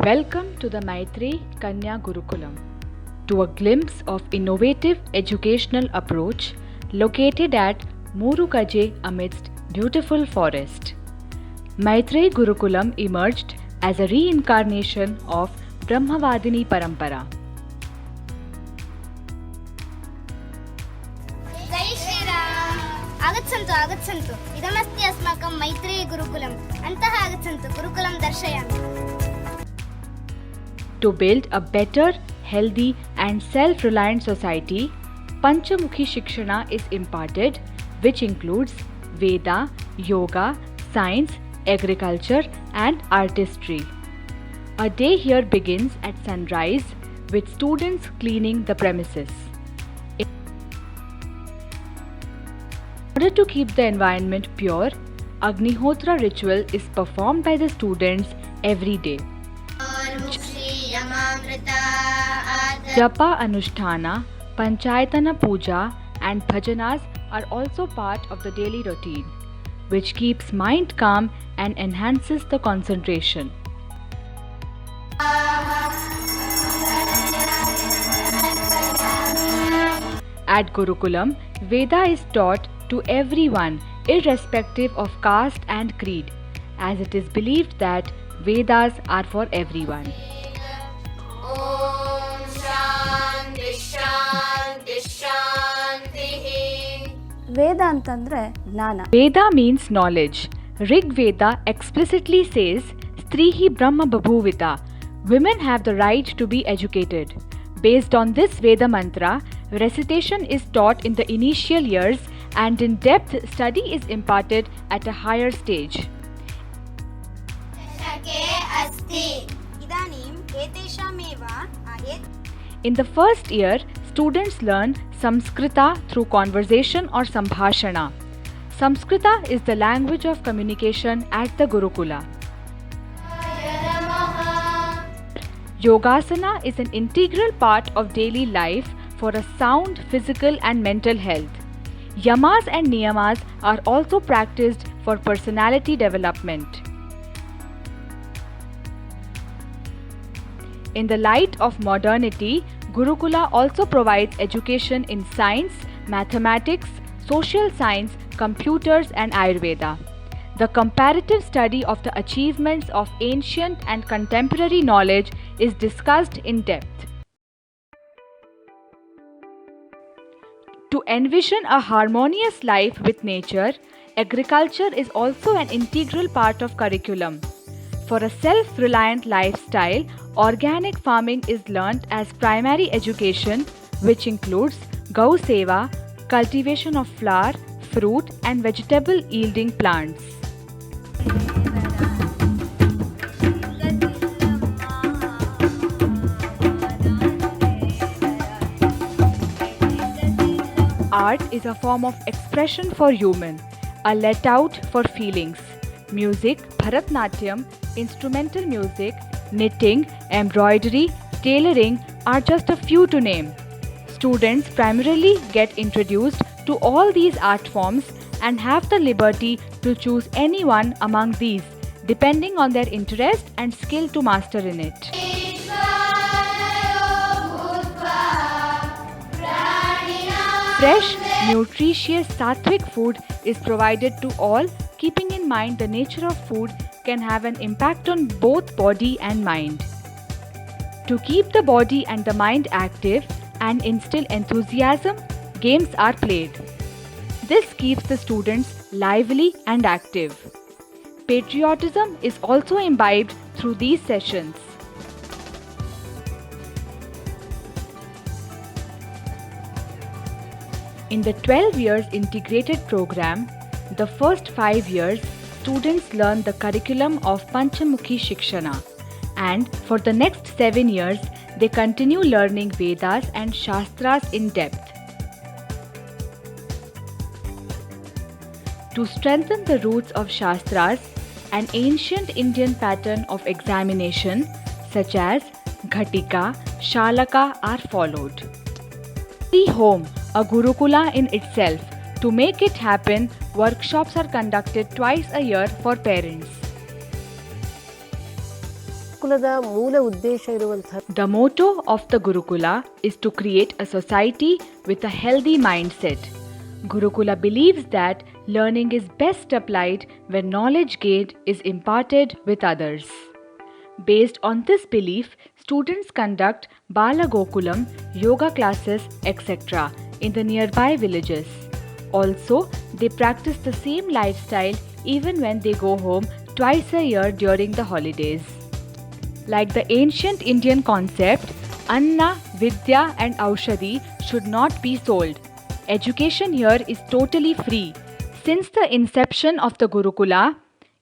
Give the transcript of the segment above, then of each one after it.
Welcome to the Maitri Kanya Gurukulam, to a glimpse of innovative educational approach located at Murukaje amidst beautiful forest. Maitri Gurukulam emerged as a reincarnation of Brahmavadini Parampara. जय श्रीराम आगच्छन्तु इदमस्ति अस्माकं मैत्रेयी गुरुकुलम् अन्तः आगच्छन्तु गुरुकुलं दर्शयामि To build a better, healthy and self-reliant society, Panchamukhi Shikshana is imparted, which includes Veda, Yoga, Science, Agriculture and Artistry. A day here begins at sunrise with students cleaning the premises. In order to keep the environment pure, Agnihotra ritual is performed by the students every day. Japa Anusthana, Panchayatana Puja and Bhajanas are also part of the daily routine, which keeps mind calm and enhances the concentration. At Gurukulam, Veda is taught to everyone irrespective of caste and creed, as it is believed that Vedas are for everyone. ವೇದ ಅಂತಂದ್ರೆ ಜ್ಞಾನ. Veda means knowledge. Rig Veda explicitly says, Strihi Brahma Babhuvita. Women have the right to be educated. Based on this Veda mantra, recitation is taught in the initial years and in-depth study is imparted at a higher stage. In the first year, students learn Samskrita through conversation or Sambhashana. Samskrita is the language of communication at the Gurukula. Yogasana is an integral part of daily life for a sound physical and mental health. Yamas and Niyamas are also practiced for personality development. In the light of modernity, Gurukula also provides education in science, mathematics, social science, computers and Ayurveda. The comparative study of the achievements of ancient and contemporary knowledge is discussed in depth. To envision a harmonious life with nature, agriculture is also an integral part of curriculum. For a self-reliant lifestyle, organic farming is learnt as primary education, which includes Gau Seva, cultivation of flower, fruit and vegetable yielding plants. Art is a form of expression for human, a let out for feelings. Music, Bharatnatyam, instrumental music, knitting, embroidery, tailoring are just a few to name. Students primarily get introduced to all these art forms and have the liberty to choose any one among these, depending on their interest and skill to master in it. Fresh, nutritious Sattvic food is provided to all, keeping in mind the nature of food can have an impact on both body and mind. To keep the body and the mind active and instill enthusiasm, games are played. This keeps the students lively and active. Patriotism is also imbibed through these sessions. In the 12 years integrated program, the first 5 years, students learn the curriculum of Panchamukhi Shikshana, and for the next 7 years, they continue learning Vedas and Shastras in depth. To strengthen the roots of Shastras, an ancient Indian pattern of examination such as Ghatika, Shalaka are followed. The home, a Gurukula in itself. To make it happen, workshops are conducted twice a year for parents. ಗುರುಕುಲದ ಮೂಲ ಉದ್ದೇಶ ಇರುವಂತಹ The motto of the Gurukula is to create a society with a healthy mindset. Gurukula believes that learning is best applied when knowledge gained is imparted with others. Based on this belief, students conduct Bala Gokulam, yoga classes, etc. in the nearby villages. Also, they practice the same lifestyle even when they go home twice a year during the holidays. Like the ancient Indian concept, Anna, Vidya and Aushadhi should not be sold. Education here is totally free. Since the inception of the Gurukula,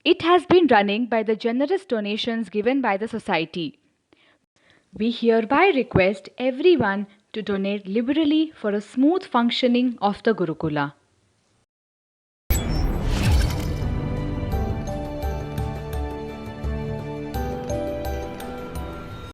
it has been running by the generous donations given by the society. We hereby request everyone to donate liberally for a smooth functioning of the Gurukula.